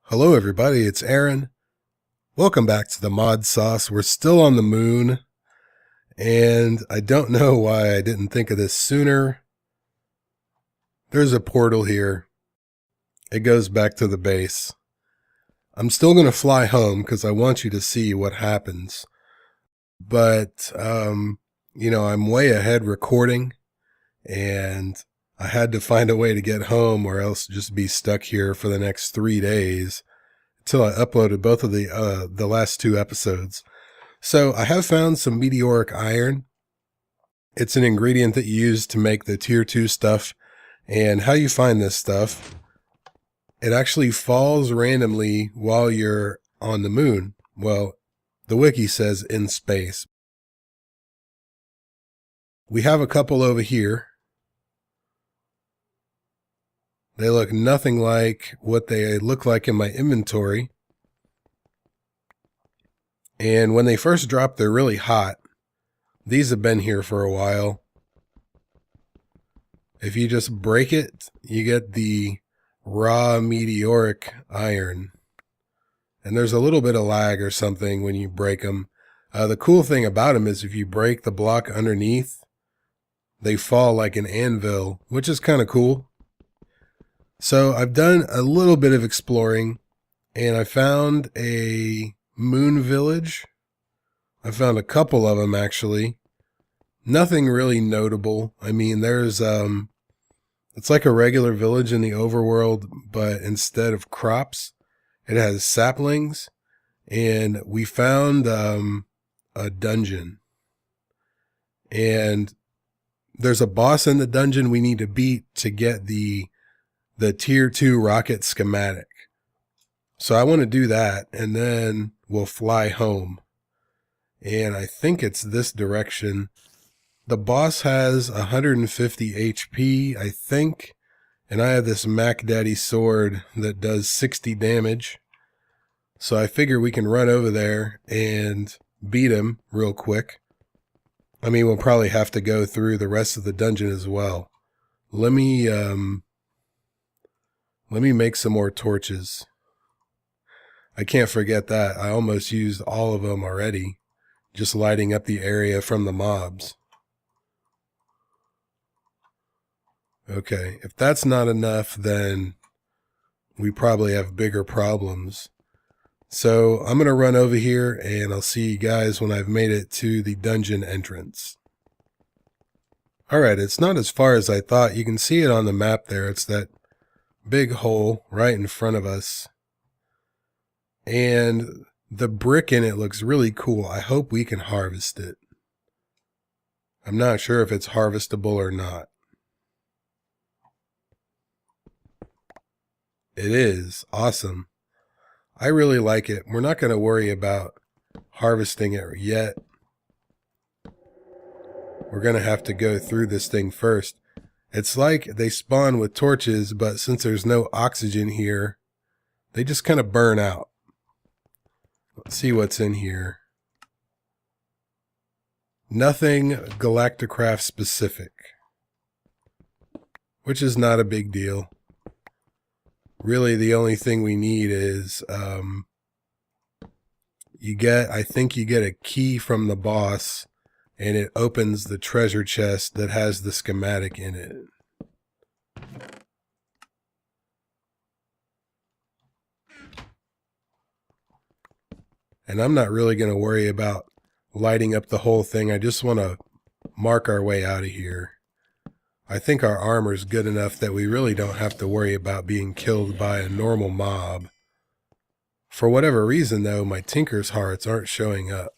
Hello everybody, it's Aaron. Welcome back to the Mod Sauce. We're still on the moon, and I don't know why I didn't think of this sooner. There's a portal here. It goes back to the base. I'm still going to fly home because I want you to see what happens. But, I'm way ahead recording, and I had to find a way to get home or else just be stuck here for the next 3 days until I uploaded both of the last 2 episodes. So I have found some meteoric iron. It's an ingredient that you use to make the tier 2 stuff. And how you find this stuff, it actually falls randomly while you're on the moon. Well, the wiki says in space. We have a couple over here. They look nothing like what they look like in my inventory. And when they first drop, they're really hot. These have been here for a while. If you just break it, you get the raw meteoric iron. And there's a little bit of lag or something when you break them. The cool thing about them is if you break the block underneath, they fall like an anvil, which is kind of cool. So I've done a little bit of exploring, and I found a moon village. I found a couple of them, actually. Nothing really notable. I mean, there's, it's like a regular village in the overworld, but instead of crops, it has saplings. And we found a dungeon. And there's a boss in the dungeon we need to beat to get the tier 2 rocket schematic. So I want to do that, and then we'll fly home. And I think it's this direction. The boss has 150 HP, I think. And I have this Mac Daddy sword that does 60 damage. So I figure we can run over there and beat him real quick. I mean, we'll probably have to go through the rest of the dungeon as well. Let me make some more torches. I can't forget that. I almost used all of them already, just lighting up the area from the mobs. Okay, if that's not enough, then we probably have bigger problems. So I'm going to run over here, and I'll see you guys when I've made it to the dungeon entrance. Alright, it's not as far as I thought. You can see it on the map there. It's that big hole right in front of us. And the brick in it looks really cool. I hope we can harvest it. I'm not sure if it's harvestable or not. It is. Awesome. I really like it. We're not going to worry about harvesting it yet. We're going to have to go through this thing first. It's like they spawn with torches, but since there's no oxygen here, they just kind of burn out. Let's see what's in here. Nothing Galacticraft specific, which is not a big deal. Really, the only thing we need is I think you get a key from the boss, and it opens the treasure chest that has the schematic in it. And I'm not really going to worry about lighting up the whole thing. I just want to mark our way out of here. I think our armor's good enough that we really don't have to worry about being killed by a normal mob. For whatever reason, though, my Tinker's hearts aren't showing up.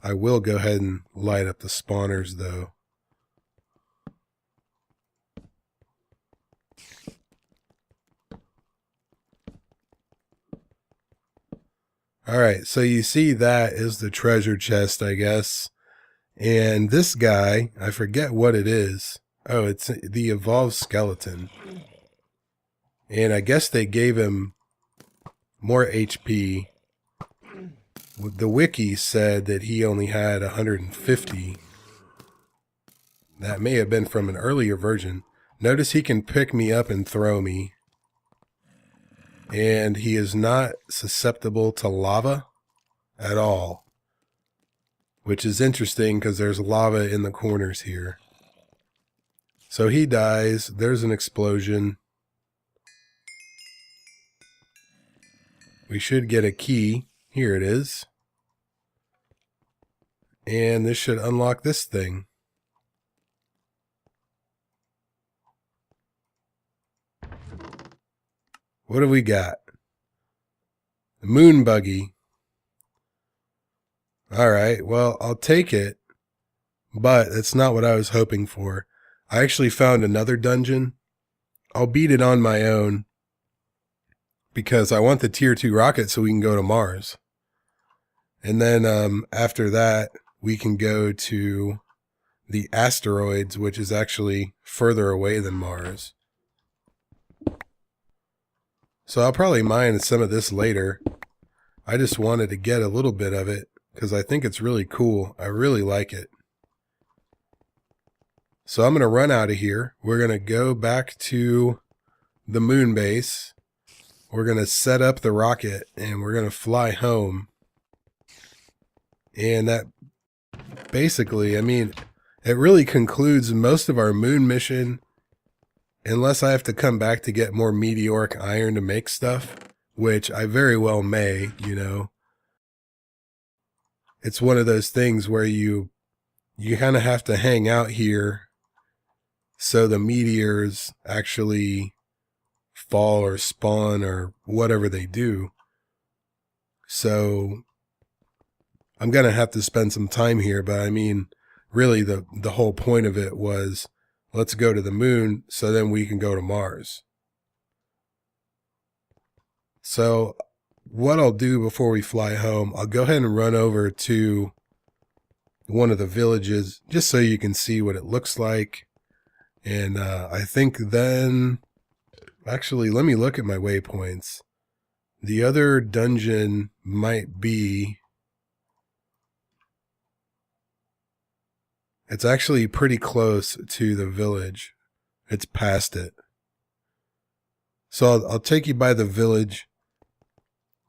I will go ahead and light up the spawners, though. Alright, so you see that is the treasure chest, I guess. And this guy, I forget what it is. Oh, it's the evolved skeleton. And I guess they gave him more HP. The wiki said that he only had 150. That may have been from an earlier version. Notice he can pick me up and throw me. And he is not susceptible to lava at all. Which is interesting because there's lava in the corners here. So he dies. There's an explosion. We should get a key. Here it is. And this should unlock this thing. What have we got? The moon buggy. Alright, well, I'll take it. But it's not what I was hoping for. I actually found another dungeon. I'll beat it on my own. Because I want the tier 2 rocket so we can go to Mars. And then after that, we can go to the asteroids, which is actually further away than Mars. So I'll probably mine some of this later. I just wanted to get a little bit of it because I think it's really cool. I really like it. So I'm going to run out of here. We're going to go back to the moon base. We're going to set up the rocket and we're going to fly home. And that basically, I mean, it really concludes most of our moon mission. Unless I have to come back to get more meteoric iron to make stuff, which I very well may, you know. It's one of those things where you kind of have to hang out here so the meteors actually fall or spawn or whatever they do. So I'm going to have to spend some time here, but I mean, really the whole point of it was let's go to the moon so then we can go to Mars. So what I'll do before we fly home, I'll go ahead and run over to one of the villages just so you can see what it looks like. And I think then, actually, let me look at my waypoints. The other dungeon might be, it's actually pretty close to the village. It's past it. So I'll take you by the village.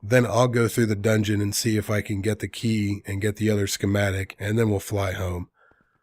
Then I'll go through the dungeon and see if I can get the key and get the other schematic. And then we'll fly home.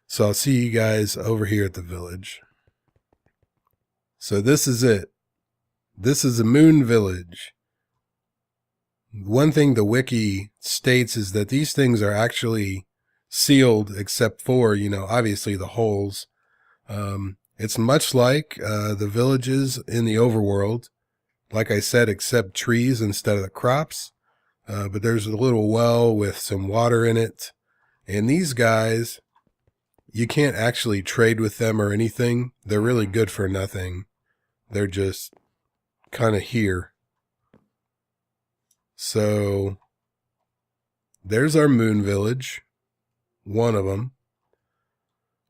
So I'll see you guys over here at the village. So this is it. This is a moon village. One thing the wiki states is that these things are actually sealed except for, you know, obviously the holes. It's much like the villages in the overworld. Like I said, except trees instead of the crops. But there's a little well with some water in it. And these guys, you can't actually trade with them or anything. They're really good for nothing. They're just kind of here. So there's our moon village. One of them.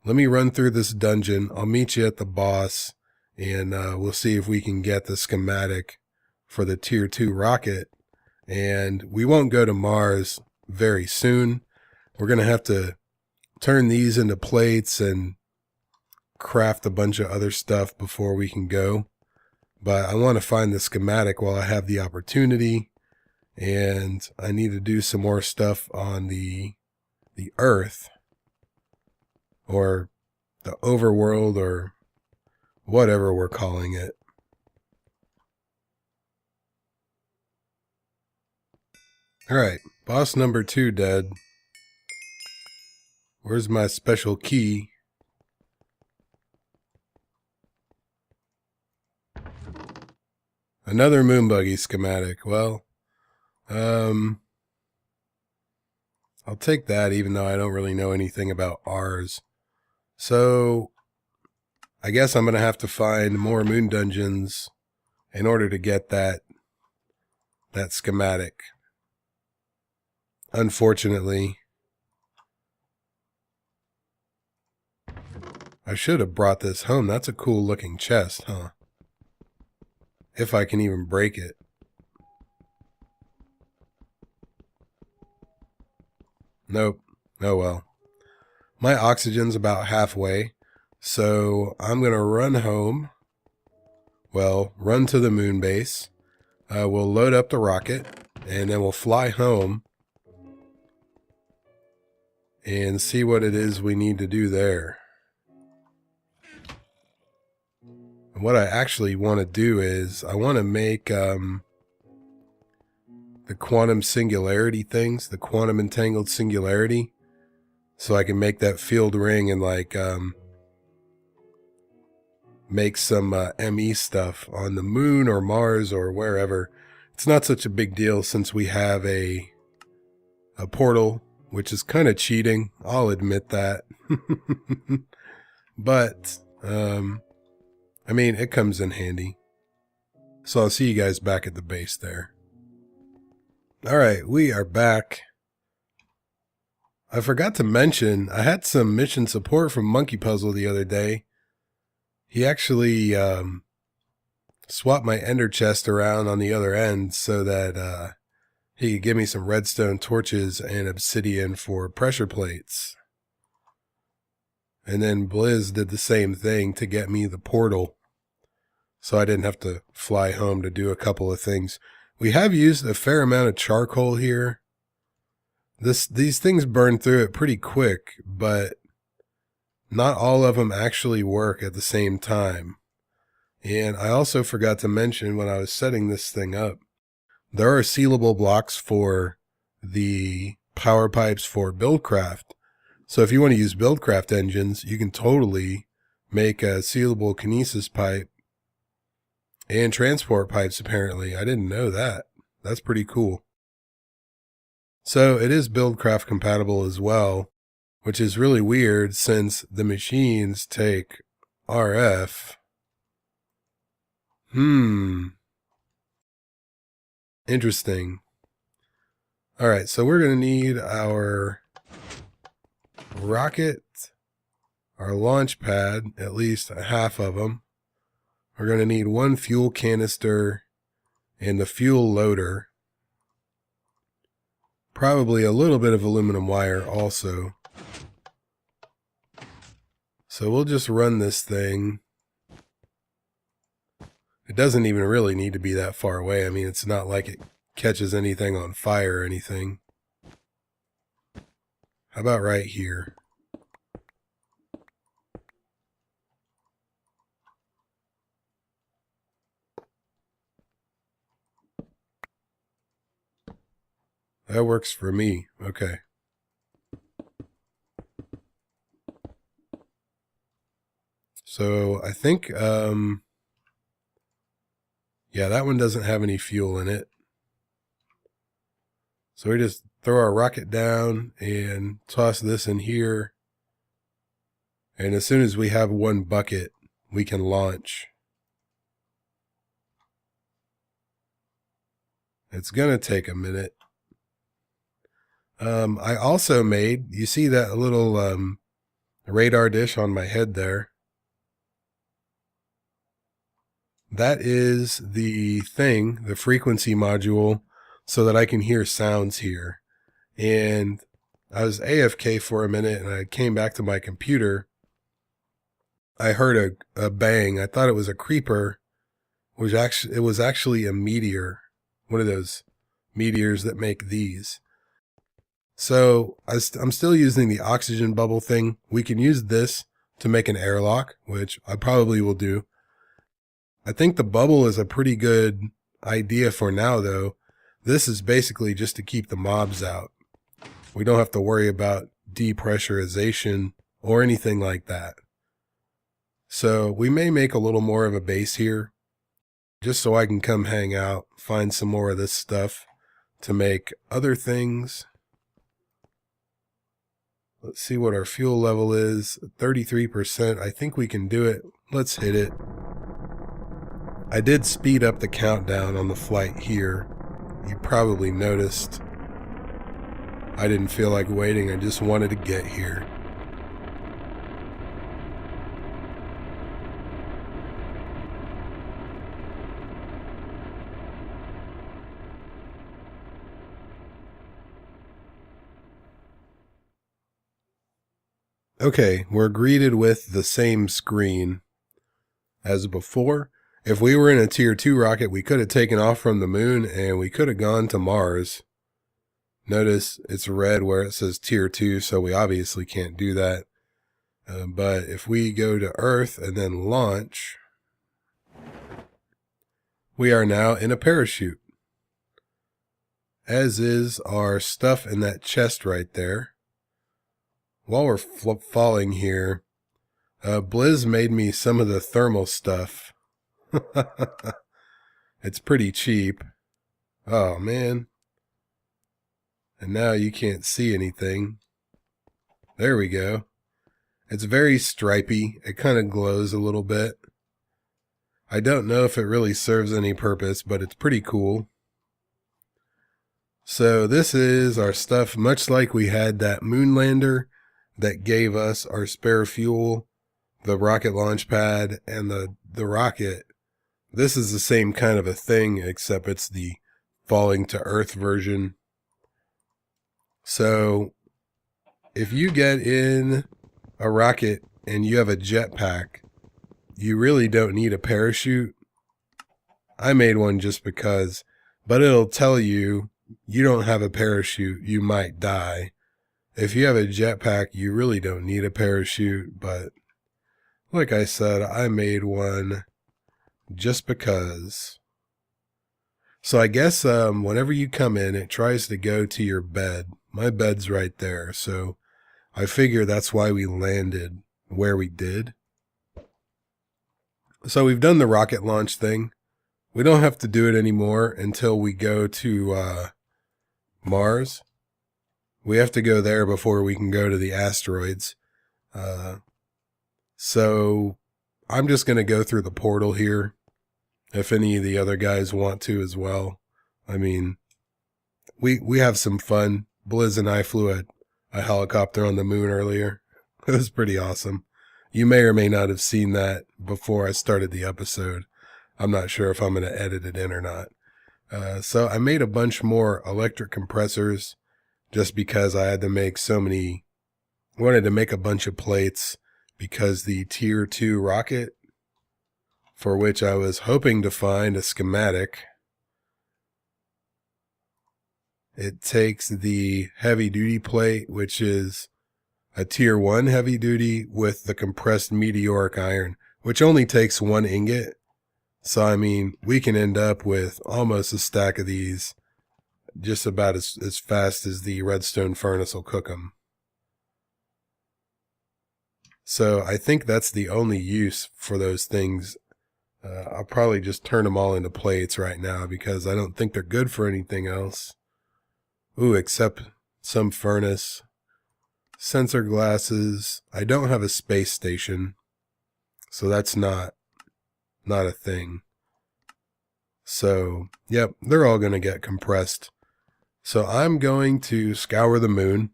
Let me run through this dungeon. I'll meet you at the boss, and we'll see if we can get the schematic for the tier 2 rocket. And we won't go to Mars very soon. We're going to have to turn these into plates and craft a bunch of other stuff before we can go. But I want to find the schematic while I have the opportunity. And I need to do some more stuff on the Earth, or the overworld, or whatever we're calling it. Alright, boss number 2 dead. Where's my special key? Another moon buggy schematic. Well, I'll take that, even though I don't really know anything about ours. So I guess I'm going to have to find more moon dungeons in order to get that schematic. Unfortunately, I should have brought this home. That's a cool looking chest, huh? If I can even break it. Nope. Oh well. My oxygen's about halfway, so I'm going to run home. Well, run to the moon base. We'll load up the rocket, and then we'll fly home and see what it is we need to do there. And what I actually want to do is I want to make the quantum singularity things, the quantum entangled singularity, so I can make that field ring and like make some ME stuff on the moon or Mars or wherever. It's not such a big deal since we have a portal, which is kind of cheating. I'll admit that. But, I mean, it comes in handy. So I'll see you guys back at the base there. All right, we are back. I forgot to mention, I had some mission support from Monkey Puzzle the other day. He actually swapped my ender chest around on the other end so that he could give me some redstone torches and obsidian for pressure plates. And then Blizz did the same thing to get me the portal, so I didn't have to fly home to do a couple of things. We have used a fair amount of charcoal here. These things burn through it pretty quick, but not all of them actually work at the same time. And I also forgot to mention when I was setting this thing up, there are sealable blocks for the power pipes for Buildcraft. So if you want to use Buildcraft engines, you can totally make a sealable kinesis pipe and transport pipes, apparently. I didn't know that. That's pretty cool. So it is Buildcraft compatible as well, which is really weird since the machines take RF. Interesting. All right, so we're going to need our rocket, our launch pad, at least half of them. We're going to need one fuel canister and the fuel loader. Probably a little bit of aluminum wire also. So we'll just run this thing. It doesn't even really need to be that far away. I mean, it's not like it catches anything on fire or anything. How about right here? That works for me. Okay. So I think, yeah, that one doesn't have any fuel in it. So we just throw our rocket down and toss this in here. And as soon as we have one bucket, we can launch. It's going to take a minute. I also made, you see that little radar dish on my head there? That is the thing, the frequency module, so that I can hear sounds here. And I was AFK for a minute and I came back to my computer. I heard a bang. I thought it was a creeper. It was actually a meteor, one of those meteors that make these. So I'm still using the oxygen bubble thing. We can use this to make an airlock, which I probably will do. I think the bubble is a pretty good idea for now, though. This is basically just to keep the mobs out. We don't have to worry about depressurization or anything like that. So we may make a little more of a base here, just so I can come hang out, find some more of this stuff to make other things. Let's see what our fuel level is. 33%. I think we can do it. Let's hit it. I did speed up the countdown on the flight here. You probably noticed. I didn't feel like waiting. I just wanted to get here. Okay, we're greeted with the same screen as before. If we were in a tier 2 rocket, we could have taken off from the moon and we could have gone to Mars. Notice it's red where it says tier 2, so we obviously can't do that. But if we go to Earth and then launch, we are now in a parachute, as is our stuff in that chest right there. While we're falling here, Blizz made me some of the thermal stuff. It's pretty cheap. Oh man. And now you can't see anything. There we go. It's very stripy. It kind of glows a little bit. I don't know if it really serves any purpose, but it's pretty cool. So this is our stuff, much like we had that moon lander that gave us our spare fuel, the rocket launch pad, and the rocket. This is the same kind of a thing, except it's the falling to Earth version. So if you get in a rocket and you have a jetpack, you really don't need a parachute. I made one just because, but it'll tell you you don't have a parachute, you might die. If you have a jetpack, you really don't need a parachute, but like I said, I made one just because. So I guess whenever you come in, it tries to go to your bed. My bed's right there, so I figure that's why we landed where we did. So we've done the rocket launch thing. We don't have to do it anymore until we go to Mars. We have to go there before we can go to the asteroids. So I'm just going to go through the portal here, if any of the other guys want to as well. I mean, we have some fun. Blizz and I flew a helicopter on the moon earlier. It was pretty awesome. You may or may not have seen that before I started the episode. I'm not sure if I'm going to edit it in or not. So I made a bunch more electric compressors just because I had to make wanted to make a bunch of plates because the tier 2 rocket, for which I was hoping to find a schematic, it takes the heavy duty plate, which is a tier 1 heavy duty with the compressed meteoric iron, which only takes 1 ingot. So, I mean, we can end up with almost a stack of these just about as fast as the redstone furnace will cook them. So I think that's the only use for those things. I'll probably just turn them all into plates right now because I don't think they're good for anything else. Ooh, except some furnace. Sensor glasses. I don't have a space station, so that's not a thing. So, yep, they're all going to get compressed. So I'm going to scour the moon.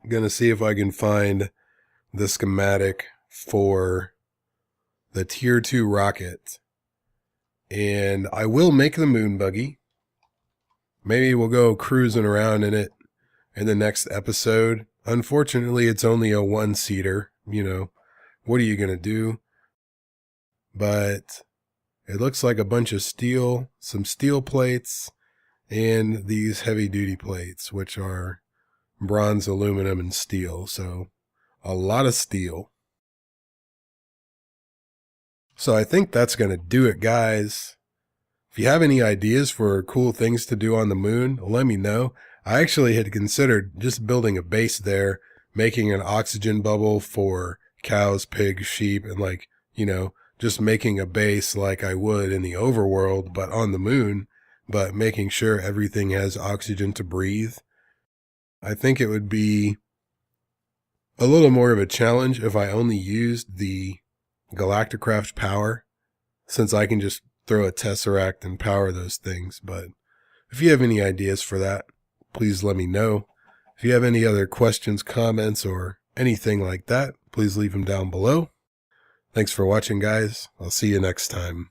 I'm going to see if I can find the schematic for the tier 2 rocket. And I will make the moon buggy. Maybe we'll go cruising around in it in the next episode. Unfortunately, it's only a 1-seater. You know, what are you going to do? But it looks like a bunch of steel, some steel plates, and these heavy duty plates, which are bronze, aluminum, and steel. So a lot of steel. So I think that's going to do it, guys. If you have any ideas for cool things to do on the moon, let me know. I actually had considered just building a base there, making an oxygen bubble for cows, pigs, sheep, and like, you know, just making a base like I would in the overworld, but on the moon, but making sure everything has oxygen to breathe. I think it would be a little more of a challenge if I only used the Galacticraft power, since I can just throw a Tesseract and power those things. But if you have any ideas for that, please let me know. If you have any other questions, comments, or anything like that, please leave them down below. Thanks for watching, guys. I'll see you next time.